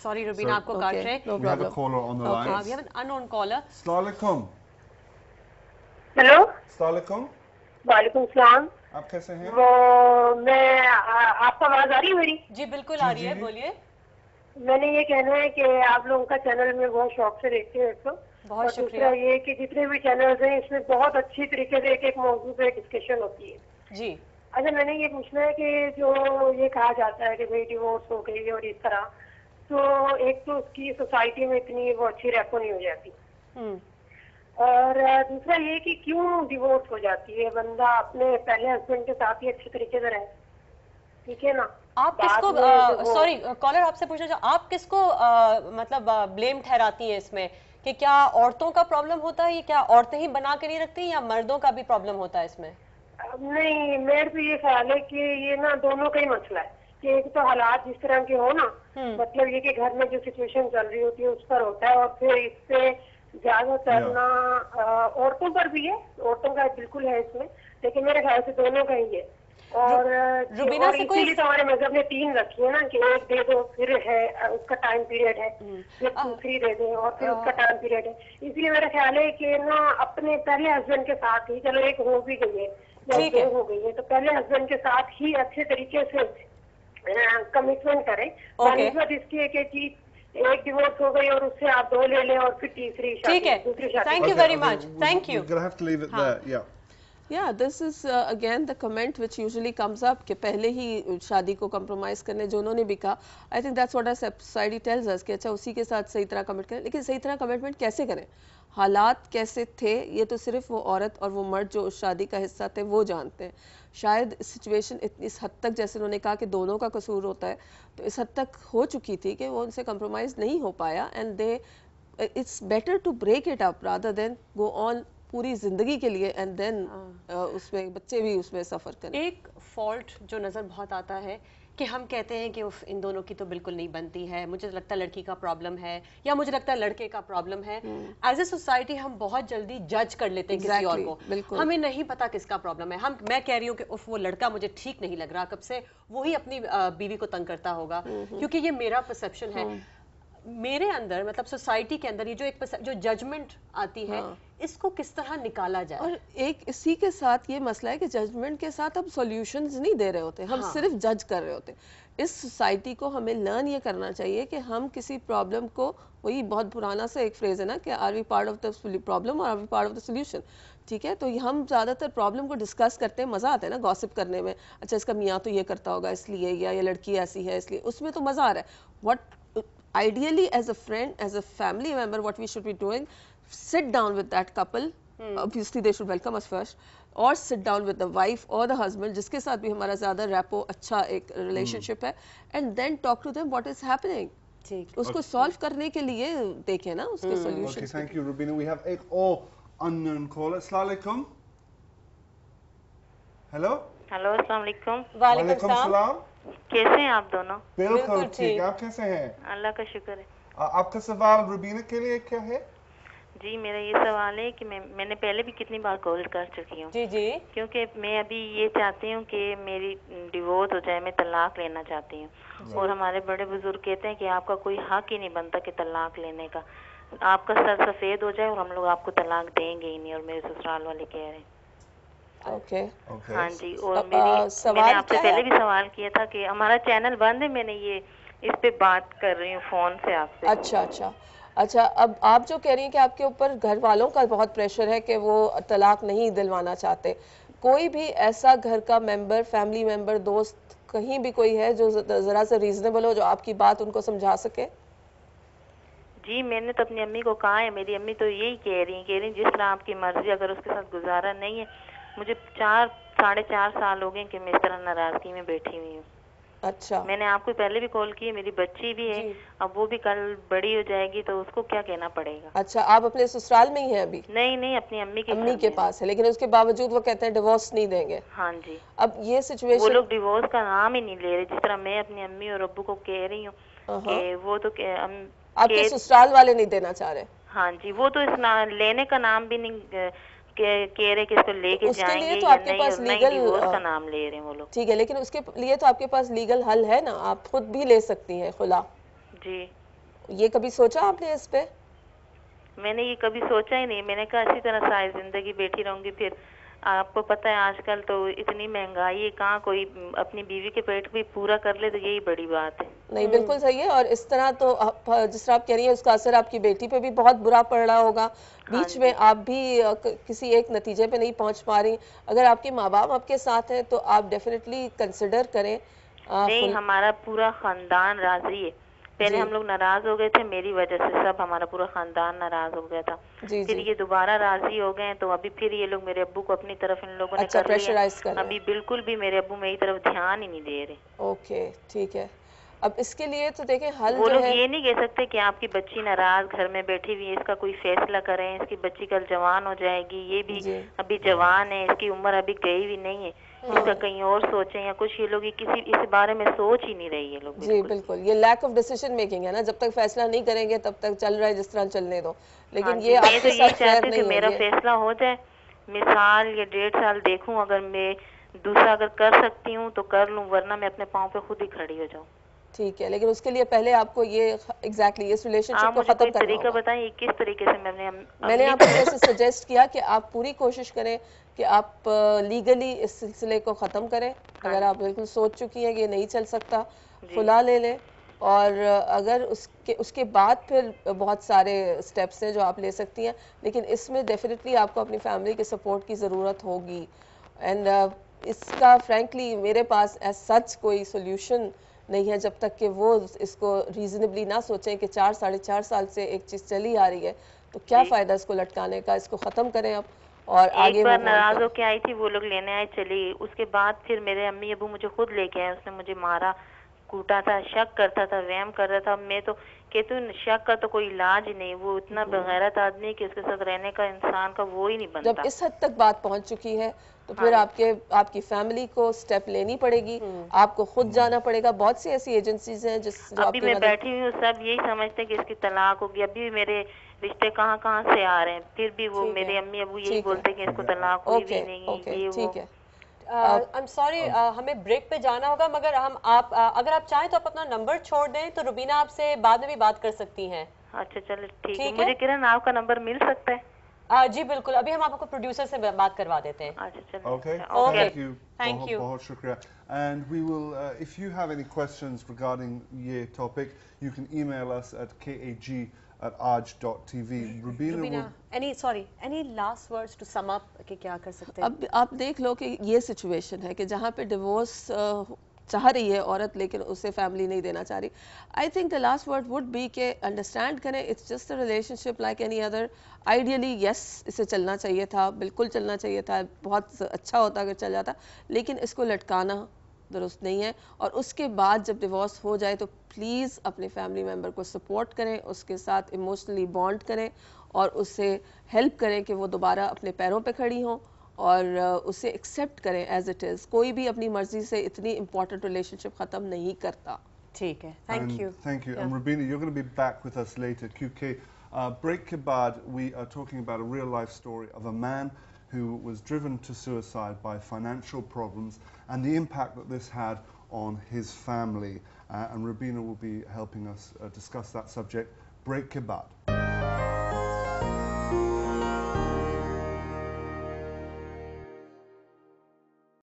Sorry Rubina, आपको काट रहे हैं। We have a caller on the line. We have an unknown caller. Assalamu alaikum. Hello, Assalamu alaikum. वालेकुम सलाम। आप कैसे हैं? वो मैं आपको आवाज आ रही है मेरी? जी बिल्कुल आ रही है, बोलिए। मैंने ये कहना है कि आप लोगों का चैनल में बहुत शौक से देखती हूँ। तो बहुत और शुक्रिया। दूसरा ये कि जितने भी चैनल्स हैं इसमें बहुत अच्छी तरीके से एक मौजू पे डिस्कशन होती है जी। अच्छा, मैंने ये पूछना है कि जो ये कहा जाता है कि भाई डिवोर्स हो गई और इस तरह, तो एक तो उसकी सोसाइटी में इतनी वो अच्छी रेपो नहीं हो जाती, और दूसरा ये कि क्यों डिवोर्स हो जाती है। बंदा अपने पहले हस्बैंड के साथ ही अच्छे तरीके से रहे, ठीक है ना। आप किसको, सॉरी कॉलर आपसे पूछना चाहूँ, आप किसको मतलब ब्लेम ठहराती हैं इसमें कि क्या औरतों का प्रॉब्लम होता है, क्या औरतें ही बना के नहीं रखती या मर्दों का भी प्रॉब्लम होता है इसमें? नहीं, मेरे तो ये ख्याल है कि ये ना दोनों का ही मसला है कि एक तो हालात जिस तरह के हो ना, मतलब ये कि घर में जो सिचुएशन चल रही होती है उस पर होता है, और फिर इससे ज्यादातर ना औरतों पर भी है, औरतों का बिल्कुल है इसमें, लेकिन मेरे ख्याल से दोनों का ही है। और इसीलिए तो हमारे मजहब ने 3 रखी है ना कि एक दे दो, फिर है उसका टाइम पीरियड है, फिर दूसरी दे दो और फिर उसका टाइम पीरियड है। इसलिए मेरा ख्याल है कि ना अपने पहले हस्बैंड के साथ ही, चलो एक हो भी गई है या 2 हो गई है, तो पहले हस्बैंड के साथ ही अच्छे तरीके से कमिटमेंट करें। बात इसकी है कि एक डिवोर्स हो गई और उससे आप 2 ले लें और फिर तीसरी शादी, दूसरी शादी। Thank you very much, thank you. We're gonna have to leave it there. Yeah, this is again the comment which usually comes up कि पहले ही शादी को compromise करने, जो उन्होंने भी कहा, I think that's what our society tells us कि अच्छा उसी के साथ सही तरह कमिट करें, लेकिन सही तरह कमिटमेंट कैसे करें, हालात कैसे थे, ये तो सिर्फ वो औरत और वो मर्द जो उस शादी का हिस्सा थे वो जानते हैं। शायद सिचुएशन इस हद तक, जैसे उन्होंने कहा कि दोनों का कसूर होता है, तो इस हद तक हो चुकी थी कि वो उनसे compromise नहीं हो पाया, and it's better to break it up rather than go on पूरी जिंदगी के लिए एंड देन उसमें बच्चे भी उसमें सफर करें। एक फॉल्ट जो नजर बहुत आता है कि हम कहते हैं कि इन दोनों की तो बिल्कुल नहीं बनती है, मुझे लगता है लड़की का प्रॉब्लम है या मुझे लगता है लड़के का प्रॉब्लम है। एज ए सोसाइटी हम बहुत जल्दी जज कर लेते हैं किसी और को, हमें नहीं पता किसका प्रॉब्लम है। मैं कह रही हूँ कि उफ वो लड़का मुझे ठीक नहीं लग रहा, कब से वो ही अपनी बीवी को तंग करता होगा, क्योंकि ये मेरा परसेप्शन है। मेरे अंदर मतलब सोसाइटी के अंदर ये जो जजमेंट आती है, इसको किस तरह निकाला जाए। और एक इसी के साथ ये मसला है कि जजमेंट के साथ हम सॉल्यूशंस नहीं दे रहे होते, हम सिर्फ जज कर रहे होते। इस सोसाइटी को हमें लर्न ये करना चाहिए कि हम किसी प्रॉब्लम को, वही बहुत पुराना सा एक फ्रेज है ना कि are we part of the problem और are we part of the solution, ठीक है। तो हम ज्यादातर प्रॉब्लम को डिस्कस करते हैं, मजा आता है ना गॉसिप करने में, अच्छा इसका मियाँ तो ये करता होगा इसलिए, या ये लड़की ऐसी है इसलिए, उसमें तो मजा आ रहा है। What ideally as a friend, as a family member, what we should be doing, sit down with that couple, obviously they should welcome us first, or sit down with the wife or the husband जिसके साथ भी हमारा ज़्यादा rapport अच्छा एक relationship है, and then talk to them what is happening, उसको solve करने के लिए देखें ना उसके solution। Okay, thank you Rubina. We have एक और unknown caller. Assalamu alaikum. Hello. Hello, अस्सलाम वालेकुम। वालेकुम सलाम। कैसे हैं आप दोनों? बिल्कुल ठीक, आप कैसे हैं? अल्लाह का शुक्र है। आपका सवाल रुबीना के लिए क्या है? जी, मेरा ये सवाल है कि मैंने पहले भी कितनी बार कॉल कर चुकी हूँ, जी जी, क्योंकि मैं अभी ये चाहती हूँ कि मेरी डिवोर्स हो जाए, मैं तलाक लेना चाहती हूँ। और हमारे बड़े बुजुर्ग कहते हैं कि आपका कोई हक ही नहीं बनता कि तलाक लेने का, आपका सर सफेद हो जाए और हम लोग आपको तलाक देंगे ही नहीं, और मेरे ससुराल वाले कह रहे हैं। ओके हाँ जी। और मैंने आपसे पहले भी सवाल किया था कि हमारा चैनल बंद है, मैंने ये इस पे बात कर रही हूँ फोन से आपसे। अच्छा, अब आप जो कह रही हैं कि आपके ऊपर घर वालों का बहुत प्रेशर है कि वो तलाक नहीं दिलवाना चाहते, कोई भी ऐसा घर का मेंबर, फैमिली मेंबर, दोस्त, कहीं भी कोई है जो जरा सा रीजनेबल हो, जो आपकी बात उनको समझा सके? जी, मैंने तो अपनी अम्मी को कहा है, मेरी अम्मी तो यही कह रही जिस तरह आपकी मर्जी, अगर उसके साथ गुजारा नहीं है। मुझे 4-4.5 साल हो गए कि मैं इस तरह नाराजगी में बैठी हुई हूँ। अच्छा, मैंने आपको पहले भी कॉल की है, मेरी बच्ची भी है, अब वो भी कल बड़ी हो जाएगी, तो उसको क्या कहना पड़ेगा। अच्छा, आप अपने ससुराल में ही हैं अभी? नहीं, अपनी अम्मी के पास है, लेकिन उसके बावजूद वो कहते हैं डिवोर्स नहीं देंगे। हाँ जी। अब ये सिचुएशन, वो लोग डिवोर्स का नाम ही नहीं ले रहे, जिस तरह मैं अपनी अम्मी और अब्बू को कह रही हूँ कि वो तो आपके ससुराल वाले नहीं देना चाह रहे? हाँ जी, वो तो इस लेने का नाम भी नहीं कह रहे कि इसको लेके जाएंगे, तो आपके पास लीगल डिवोर्स का नाम ले रहे हैं वो लोग। ठीक है, लेकिन उसके लिए तो आपके पास लीगल हल है ना, आप खुद भी ले सकती हैं खुला। जी, ये कभी सोचा आपने इस पे? मैंने ये कभी सोचा ही नहीं। मैंने कहा इसी तरह सारी जिंदगी बैठी रहूंगी। फिर आपको पता है आजकल तो इतनी महंगाई है, कहाँ कोई अपनी बीवी के पेट भी पूरा कर ले, तो यही बड़ी बात है। नहीं, बिल्कुल सही है। और इस तरह तो जिस तरह आप कह रही हैं उसका असर आपकी बेटी पे भी बहुत बुरा पड़ रहा होगा। बीच में आप भी किसी एक नतीजे पे नहीं पहुंच पा रही। अगर आपके माँ बाप आपके साथ हैं तो आप डेफिनेटली कंसिडर करें। नहीं, हमारा पूरा खानदान राजी है। पहले हम लोग नाराज हो गए थे मेरी वजह से, सब हमारा पूरा खानदान नाराज हो गया था। फिर ये दोबारा राजी हो गए, तो अभी फिर ये लोग मेरे अब्बू को अपनी तरफ इन लोगों ने कर लिया। अभी बिल्कुल भी मेरे अब्बू मेरी तरफ ध्यान ही नहीं दे रहे। ओके, ठीक है। अब इसके लिए तो देखें हल वो लोग ये नहीं कह सकते कि आपकी बच्ची नाराज घर में बैठी हुई है, इसका कोई फैसला करें, इसकी बच्ची कल जवान हो जाएगी, ये भी अभी जवान है, इसकी उम्र अभी गई भी नहीं है, इसका कहीं और सोचें या कुछ। ये लोग किसी इस बारे में सोच ही नहीं रही है लोग। जी बिल्कुल, ये लैक ऑफ डिसीजन मेकिंग है ना। जब तक फैसला नहीं करेंगे तब तक चल रहा है जिस तरह चलने दो। लेकिन ये मैं तो ये चाहती हूँ कि मेरा फैसला हो जाए, मैं साल या 1.5 साल देखूं, अगर मैं दूसरा अगर कर सकती हूँ तो कर लूँ, वरना मैं अपने पाँव पे खुद ही खड़ी हो जाऊँ। ठीक है, लेकिन उसके लिए पहले आपको ये एग्जैक्टली इस रिलेशनशिप को खत्म करना तरीका बताइए किस तरीके से। मैंने आपको जैसे सजेस्ट किया कि आप पूरी कोशिश करें कि आप लीगली इस सिलसिले को ख़त्म करें। अगर आप बिल्कुल सोच चुकी हैं कि ये नहीं चल सकता, खुला ले लें। और अगर उसके बाद फिर बहुत सारे स्टेप्स हैं जो आप ले सकती हैं, लेकिन इसमें डेफिनेटली आपको अपनी फैमिली के सपोर्ट की ज़रूरत होगी। एंड इसका फ्रैंकली मेरे पास एज सच कोई सोल्यूशन नहीं है जब तक कि वो इसको रीजनेबली ना सोचें कि 4-4.5 साल से एक चीज़ चली आ रही है, तो क्या फ़ायदा इसको लटकाने का। इसको ख़त्म करें अब और आगे। एक बार नाराज होके आई थी, वो लोग लेने आए, चली। उसके बाद फिर मेरे अम्मी अबू मुझे खुद लेके आए। उसने मुझे मारा, कूटा था, शक करता था, वहम कर रहा था। मैं तो कहती हूँ शक का तो कोई इलाज ही नहीं। वो इतना बेगैरत आदमी कि उसके साथ रहने का इंसान का वो ही नहीं बनता। जब इस हद तक बात पहुंच चुकी है तो फिर आपकी फैमिली को स्टेप लेनी पड़ेगी। आपको खुद जाना पड़ेगा। बहुत सी ऐसी एजेंसीज हैं जो अभी मैं बैठी हुई हूँ, सब यही समझते हैं कि इसकी तलाक होगी। अभी मेरे रिश्ते कहाँ कहाँ से आ रहे हैं, फिर भी वो मेरे अम्मी अबू यही बोलते हैं कि इसको तलाक हुई भी नहीं है, ये वो। आई एम सॉरी, हमें ब्रेक पे जाना होगा, मगर अगर आप चाहें तो आप अपना नंबर छोड़ दें तो रुबीना आपसे बाद में भी बात कर सकती हैं। अच्छा चलो ठीक है। मुझे किरण आपका नंबर मिल सकता है? जी बिल्कुल, अभी हम आपको प्रोड्यूसर से बात करवा देते हैं। अच्छा चलो। Okay. Thank you. बहुत शुक्रिया. And we will, if you have any questions regarding ये topic, you can email us at kag@aj.tv. Rubina, any last words to sum up कि क्या कर सकते हैं? अब आप देख लो कि ये सिचुएशन है कि जहाँ पे डिवोर्स चाह रही है औरत लेकिन उसे फैमिली नहीं देना चाह रही। I think the last word would be के अंडरस्टैंड करें, it's just a relationship like any other. Ideally yes, इसे चलना चाहिए था, बिल्कुल चलना चाहिए था, बहुत अच्छा होता अगर चल जाता, लेकिन इसको लटकाना दुरुस्त नहीं है। और उसके बाद जब डिवोर्स हो जाए तो प्लीज़ अपने फैमिली मेम्बर को सपोर्ट करें, उसके साथ इमोशनली बॉन्ड करें और उससे हेल्प करें कि वो दोबारा अपने पैरों पे खड़ी हों और उसे एक्सेप्ट करें एज इट इज़। कोई भी अपनी मर्जी से इतनी इम्पोर्टेंट रिलेशनशिप ख़त्म नहीं करता। ठीक है, thank you. Thank you. And Rubina, you're going to be back with us later. QK, break के बाद we are talking about a real life story of a man who was driven to suicide by financial problems and the impact that this had on his family. And Rubina will be helping us discuss that subject. Break के बाद.